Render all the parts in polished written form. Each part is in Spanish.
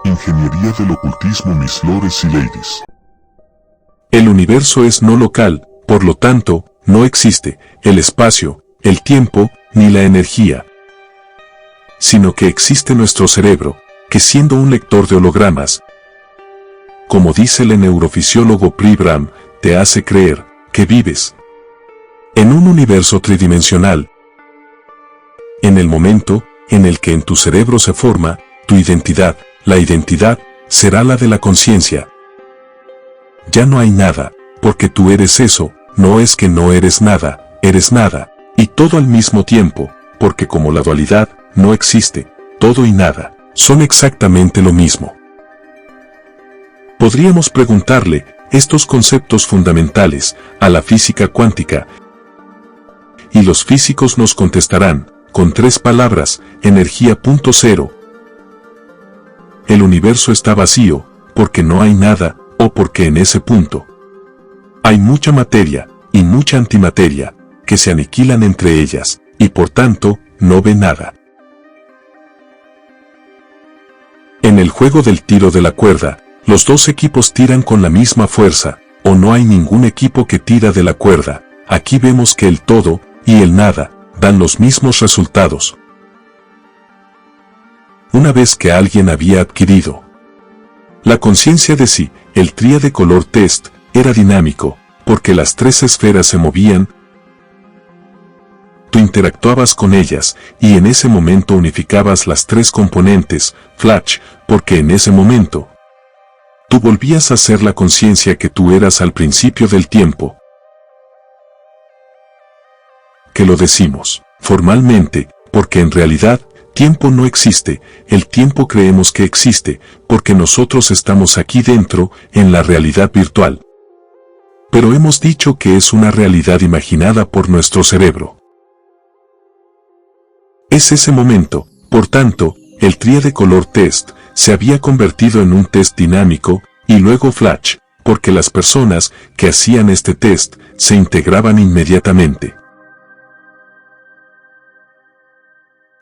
Ingeniería del ocultismo, mis lores y ladies. El universo es no local, por lo tanto, no existe el espacio, el tiempo, ni la energía, sino que existe nuestro cerebro, que siendo un lector de hologramas, como dice el neurofisiólogo Pri Brahm, te hace creer que vives en un universo tridimensional. En el momento en el que en tu cerebro se forma tu identidad, la identidad será la de la conciencia. Ya no hay nada, porque tú eres eso, no es que no eres nada, y todo al mismo tiempo, porque como la dualidad no existe, todo y nada son exactamente lo mismo. Podríamos preguntarle estos conceptos fundamentales a la física cuántica, y los físicos nos contestarán con 3 palabras: energía. 0. El universo está vacío, porque no hay nada, o porque en ese punto hay mucha materia y mucha antimateria, que se aniquilan entre ellas, y por tanto, no ve nada. En el juego del tiro de la cuerda, los 2 equipos tiran con la misma fuerza, o no hay ningún equipo que tira de la cuerda. Aquí vemos que el todo y el nada dan los mismos resultados. Una vez que alguien había adquirido la conciencia de sí, el tríade color test era dinámico, porque las 3 esferas se movían. Tú interactuabas con ellas, y en ese momento unificabas las 3 componentes, flash, porque en ese momento tú volvías a ser la conciencia que tú eras al principio del tiempo. Que lo decimos formalmente, porque en realidad tiempo no existe, el tiempo creemos que existe, porque nosotros estamos aquí dentro, en la realidad virtual. Pero hemos dicho que es una realidad imaginada por nuestro cerebro. Es ese momento, por tanto, el tríade color test se había convertido en un test dinámico, y luego flash, porque las personas que hacían este test se integraban inmediatamente.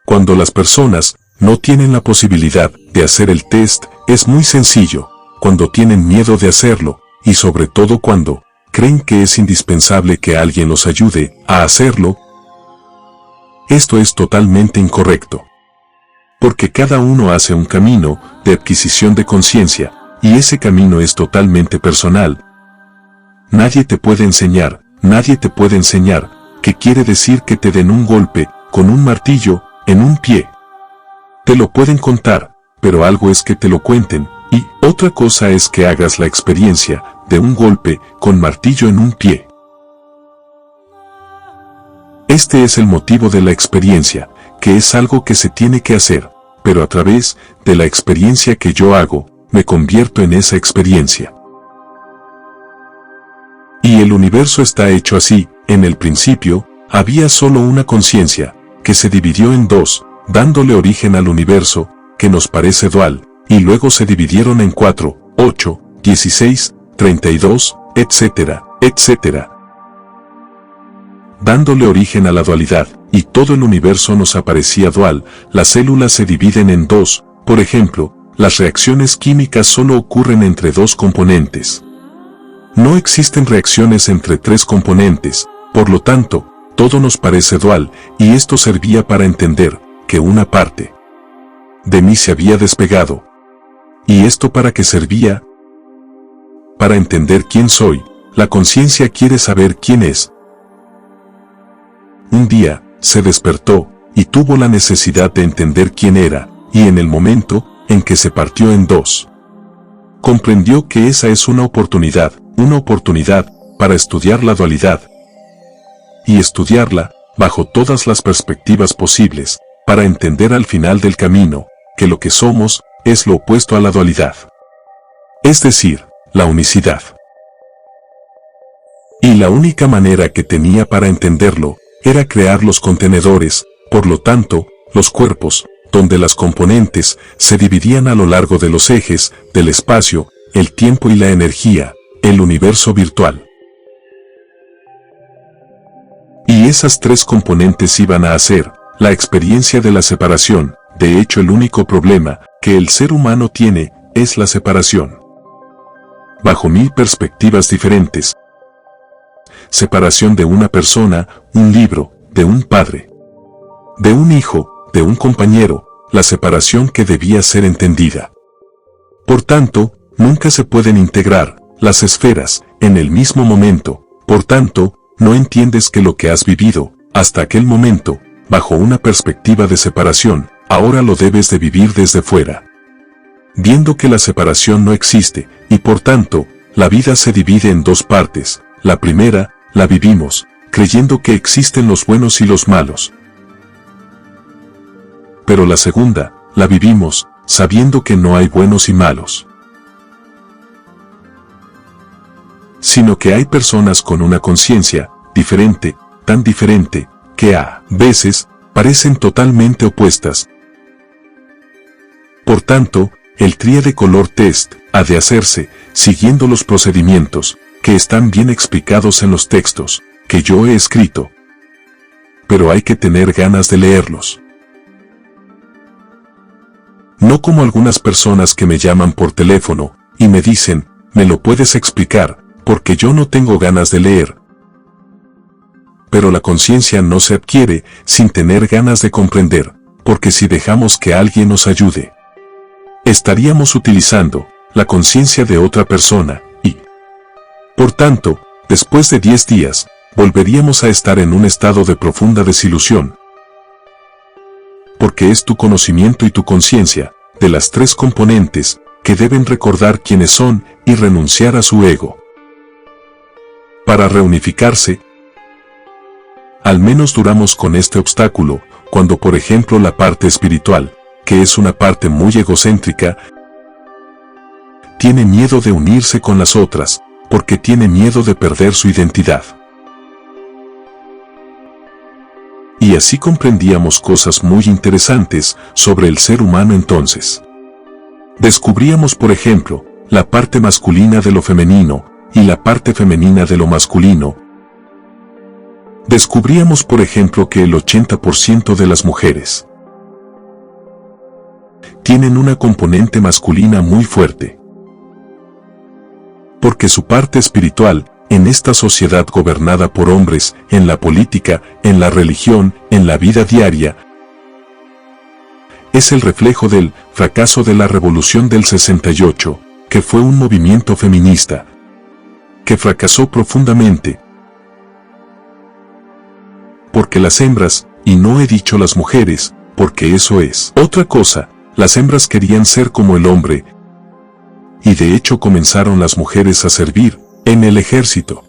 Cuando las personas no tienen la posibilidad de hacer el test, es muy sencillo, cuando tienen miedo de hacerlo, y sobre todo cuando creen que es indispensable que alguien los ayude a hacerlo. Esto es totalmente incorrecto. Porque cada uno hace un camino de adquisición de conciencia, y ese camino es totalmente personal. Nadie te puede enseñar, ¿qué quiere decir que te den un golpe con un martillo en un pie? Te lo pueden contar, pero algo es que te lo cuenten, y otra cosa es que hagas la experiencia de un golpe con martillo en un pie. Este es el motivo de la experiencia, que es algo que se tiene que hacer, pero a través de la experiencia que yo hago, me convierto en esa experiencia. Y el universo está hecho así. En el principio, había solo una conciencia, que se dividió en 2, dándole origen al universo, que nos parece dual, y luego se dividieron en 4, 8, 16, 32, etcétera, etcétera. Dándole origen a la dualidad, y todo el universo nos aparecía dual. Las células se dividen en 2, por ejemplo, las reacciones químicas solo ocurren entre 2 componentes. No existen reacciones entre 3 componentes, por lo tanto, todo nos parece dual, y esto servía para entender que una parte de mí se había despegado. ¿Y esto para qué servía? Para entender quién soy. La conciencia quiere saber quién es. Un día, se despertó, y tuvo la necesidad de entender quién era, y en el momento en que se partió en 2, comprendió que esa es una oportunidad para estudiar la dualidad, y estudiarla bajo todas las perspectivas posibles, para entender al final del camino, que lo que somos es lo opuesto a la dualidad. Es decir, la unicidad. Y la única manera que tenía para entenderlo, era crear los contenedores, por lo tanto, los cuerpos, donde las componentes se dividían a lo largo de los ejes del espacio, el tiempo y la energía, el universo virtual. Y esas 3 componentes iban a hacer la experiencia de la separación. De hecho, el único problema que el ser humano tiene es la separación. Bajo 1000 perspectivas diferentes. Separación de una persona, un libro, de un padre, de un hijo, de un compañero, la separación que debía ser entendida. Por tanto, nunca se pueden integrar las esferas en el mismo momento. Por tanto, no entiendes que lo que has vivido hasta aquel momento, bajo una perspectiva de separación, ahora lo debes de vivir desde fuera. Viendo que la separación no existe, y por tanto, la vida se divide en dos partes. La primera, la vivimos, creyendo que existen los buenos y los malos. Pero la segunda, la vivimos, sabiendo que no hay buenos y malos. Sino que hay personas con una conciencia diferente, tan diferente, que a veces parecen totalmente opuestas. Por tanto, el tríade color test ha de hacerse siguiendo los procedimientos que están bien explicados en los textos que yo he escrito. Pero hay que tener ganas de leerlos. No como algunas personas que me llaman por teléfono y me dicen, ¿me lo puedes explicar? Porque yo no tengo ganas de leer. Pero la conciencia no se adquiere sin tener ganas de comprender, porque si dejamos que alguien nos ayude, estaríamos utilizando la conciencia de otra persona y, por tanto, después de 10 días, volveríamos a estar en un estado de profunda desilusión. Porque es tu conocimiento y tu conciencia, de las tres componentes, que deben recordar quiénes son y renunciar a su ego. Para reunificarse, al menos duramos con este obstáculo, cuando por ejemplo la parte espiritual, que es una parte muy egocéntrica, tiene miedo de unirse con las otras, porque tiene miedo de perder su identidad. Y así comprendíamos cosas muy interesantes sobre el ser humano entonces. Descubríamos por ejemplo, la parte masculina de lo femenino, y la parte femenina de lo masculino. Descubríamos por ejemplo que el 80% de las mujeres tienen una componente masculina muy fuerte. Porque su parte espiritual, en esta sociedad gobernada por hombres, en la política, en la religión, en la vida diaria, es el reflejo del fracaso de la Revolución del 68, que fue un movimiento feminista, que fracasó profundamente. Porque las hembras, y no he dicho las mujeres, porque eso es otra cosa, las hembras querían ser como el hombre, y de hecho comenzaron las mujeres a servir en el ejército.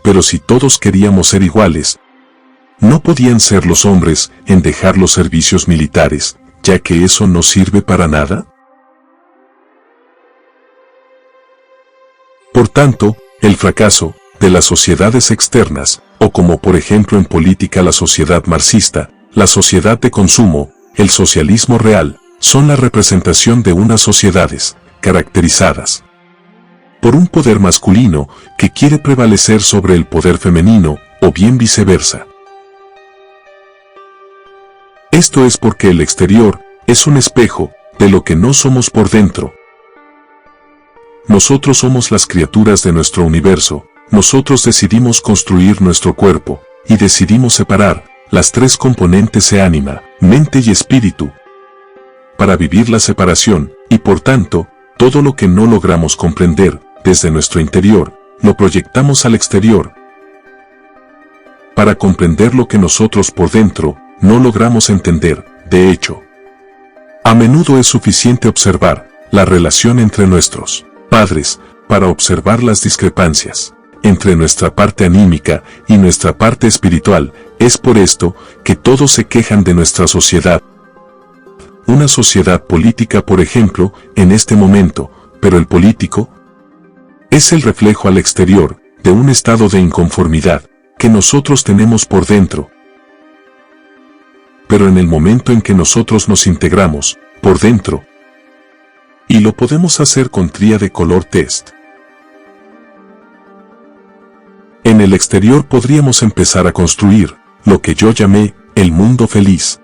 Pero si todos queríamos ser iguales, no podían ser los hombres en dejar los servicios militares, ya que eso no sirve para nada. Por tanto, el fracaso de las sociedades externas, o como por ejemplo en política la sociedad marxista, la sociedad de consumo, el socialismo real, son la representación de unas sociedades caracterizadas por un poder masculino que quiere prevalecer sobre el poder femenino, o bien viceversa. Esto es porque el exterior es un espejo de lo que no somos por dentro. Nosotros somos las criaturas de nuestro universo, nosotros decidimos construir nuestro cuerpo, y decidimos separar las tres componentes de ánima, mente y espíritu, para vivir la separación, y por tanto, todo lo que no logramos comprender desde nuestro interior, lo proyectamos al exterior. Para comprender lo que nosotros por dentro no logramos entender, de hecho, a menudo es suficiente observar la relación entre nuestros padres para observar las discrepancias entre nuestra parte anímica y nuestra parte espiritual. Es por esto que todos se quejan de nuestra sociedad. Una sociedad política, por ejemplo, en este momento, pero el político es el reflejo al exterior de un estado de inconformidad que nosotros tenemos por dentro. Pero en el momento en que nosotros nos integramos por dentro, y lo podemos hacer con tríade color test, en el exterior podríamos empezar a construir lo que yo llamé el mundo feliz.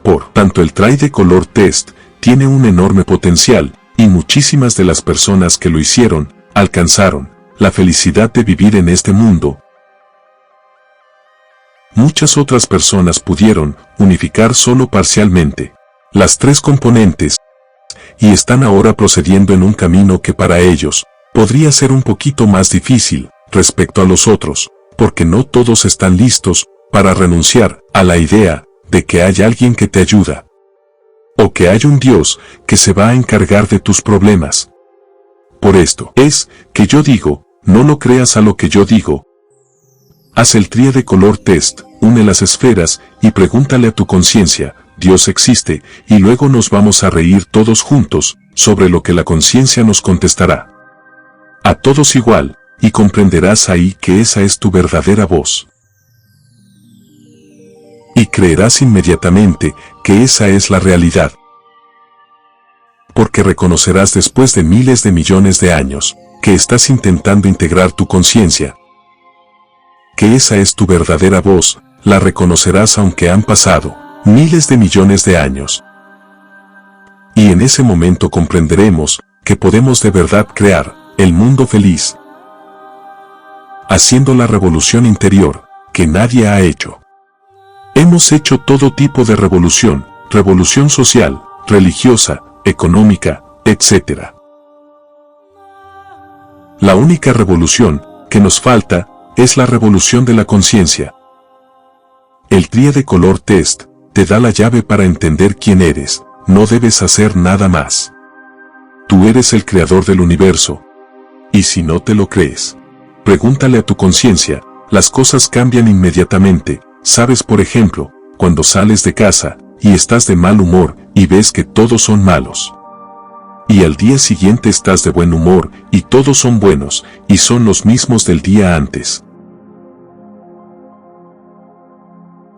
Por tanto, el tríade color test tiene un enorme potencial, y muchísimas de las personas que lo hicieron, alcanzaron la felicidad de vivir en este mundo. Muchas otras personas pudieron unificar solo parcialmente las tres componentes, y están ahora procediendo en un camino que para ellos podría ser un poquito más difícil respecto a los otros, porque no todos están listos para renunciar a la idea de que hay alguien que te ayuda, o que hay un Dios que se va a encargar de tus problemas. Por esto es que yo digo, no lo creas a lo que yo digo. Haz el tríade color test, une las esferas y pregúntale a tu conciencia, Dios existe, y luego nos vamos a reír todos juntos sobre lo que la conciencia nos contestará. A todos igual, y comprenderás ahí que esa es tu verdadera voz. Y creerás inmediatamente que esa es la realidad. Porque reconocerás después de miles de millones de años que estás intentando integrar tu conciencia, que esa es tu verdadera voz, la reconocerás aunque han pasado miles de millones de años. Y en ese momento comprenderemos que podemos de verdad crear el mundo feliz, haciendo la revolución interior que nadie ha hecho. Hemos hecho todo tipo de revolución, revolución social, religiosa, económica, etc. La única revolución que nos falta es la revolución de la conciencia. El tríade color test te da la llave para entender quién eres, no debes hacer nada más. Tú eres el creador del universo. Y si no te lo crees, pregúntale a tu conciencia, las cosas cambian inmediatamente. Sabes, por ejemplo, cuando sales de casa y estás de mal humor y ves que todos son malos. Y al día siguiente estás de buen humor y todos son buenos y son los mismos del día antes.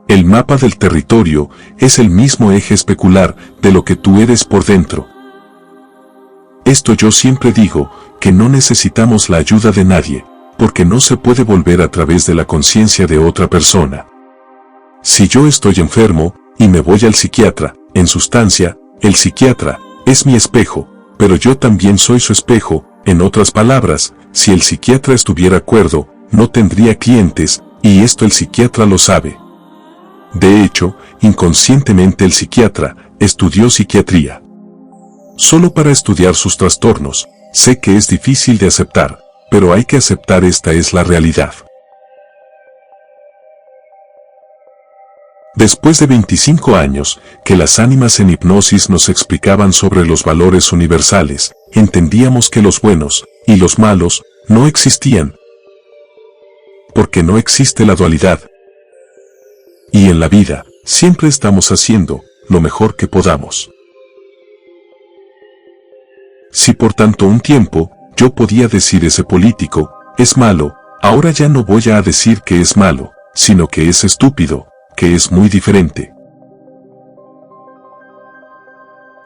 El mapa del territorio es el mismo eje especular de lo que tú eres por dentro. Esto yo siempre digo, que no necesitamos la ayuda de nadie, porque no se puede volver a través de la conciencia de otra persona. Si yo estoy enfermo, y me voy al psiquiatra, en sustancia, el psiquiatra es mi espejo, pero yo también soy su espejo. En otras palabras, si el psiquiatra estuviera cuerdo, no tendría clientes, y esto el psiquiatra lo sabe. De hecho, inconscientemente el psiquiatra estudió psiquiatría. Solo para estudiar sus trastornos. Sé que es difícil de aceptar, pero hay que aceptar, esta es la realidad. Después de 25 años, que las ánimas en hipnosis nos explicaban sobre los valores universales, entendíamos que los buenos y los malos no existían. Porque no existe la dualidad. Y en la vida, siempre estamos haciendo lo mejor que podamos. Si por tanto un tiempo, yo podía decir ese político es malo, ahora ya no voy a decir que es malo, sino que es estúpido, que es muy diferente.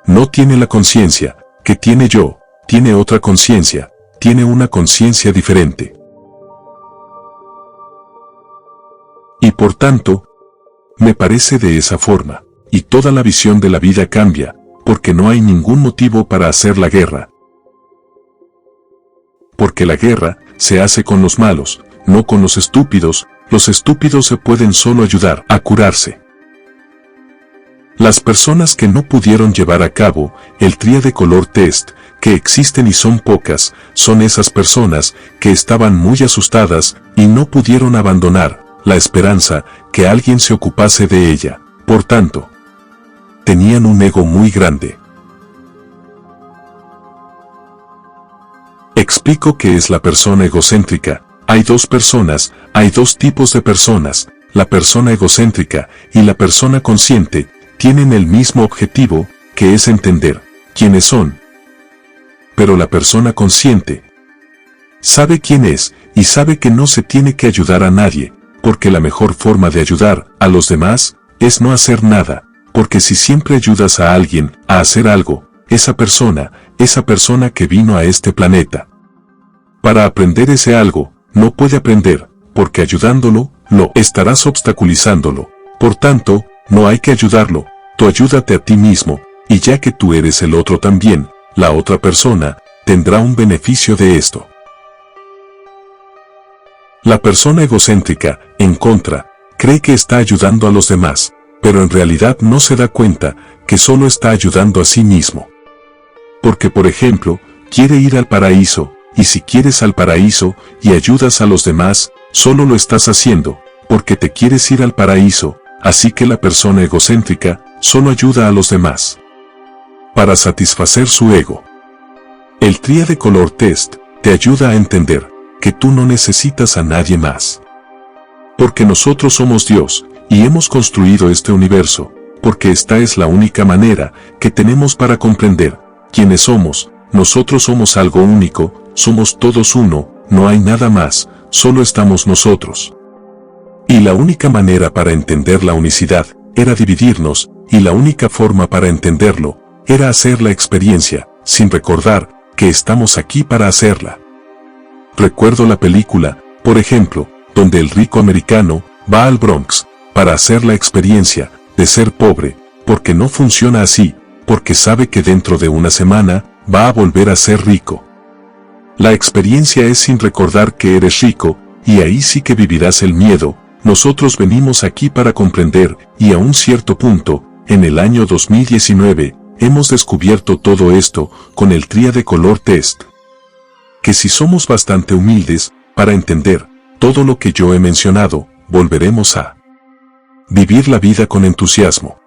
No tiene la conciencia que tiene yo, tiene otra conciencia, tiene una conciencia diferente. Y por tanto, me parece de esa forma, y toda la visión de la vida cambia, porque no hay ningún motivo para hacer la guerra. Porque la guerra se hace con los malos, no con los estúpidos se pueden solo ayudar a curarse. Las personas que no pudieron llevar a cabo el tríade color test, que existen y son pocas, son esas personas que estaban muy asustadas y no pudieron abandonar la esperanza que alguien se ocupase de ella. Por tanto, tenían un ego muy grande. Explico qué es la persona egocéntrica. Hay dos personas, hay dos tipos de personas. La persona egocéntrica y la persona consciente tienen el mismo objetivo, que es entender quiénes son. Pero la persona consciente sabe quién es y sabe que no se tiene que ayudar a nadie, porque la mejor forma de ayudar a los demás es no hacer nada, porque si siempre ayudas a alguien a hacer algo, esa persona que vino a este planeta para aprender ese algo, no puede aprender, porque ayudándolo, lo estarás obstaculizándolo. Por tanto, no hay que ayudarlo, tú ayúdate a ti mismo, y ya que tú eres el otro también, la otra persona tendrá un beneficio de esto. La persona egocéntrica, en contra, cree que está ayudando a los demás, pero en realidad no se da cuenta que solo está ayudando a sí mismo. Porque, por ejemplo, quiere ir al paraíso, y si quieres al paraíso y ayudas a los demás, solo lo estás haciendo porque te quieres ir al paraíso, así que la persona egocéntrica solo ayuda a los demás para satisfacer su ego. El tríade color test te ayuda a entender que tú no necesitas a nadie más. Porque nosotros somos Dios y hemos construido este universo, porque esta es la única manera que tenemos para comprender quiénes somos. Nosotros somos algo único, somos todos uno, no hay nada más, solo estamos nosotros. Y la única manera para entender la unicidad era dividirnos, y la única forma para entenderlo era hacer la experiencia, sin recordar que estamos aquí para hacerla. Recuerdo la película, por ejemplo, donde el rico americano va al Bronx para hacer la experiencia de ser pobre, porque no funciona así, porque sabe que dentro de una semana va a volver a ser rico. La experiencia es sin recordar que eres rico, y ahí sí que vivirás el miedo. Nosotros venimos aquí para comprender, y a un cierto punto, en el año 2019, hemos descubierto todo esto con el tríade color test. Que si somos bastante humildes, para entender todo lo que yo he mencionado, volveremos a vivir la vida con entusiasmo.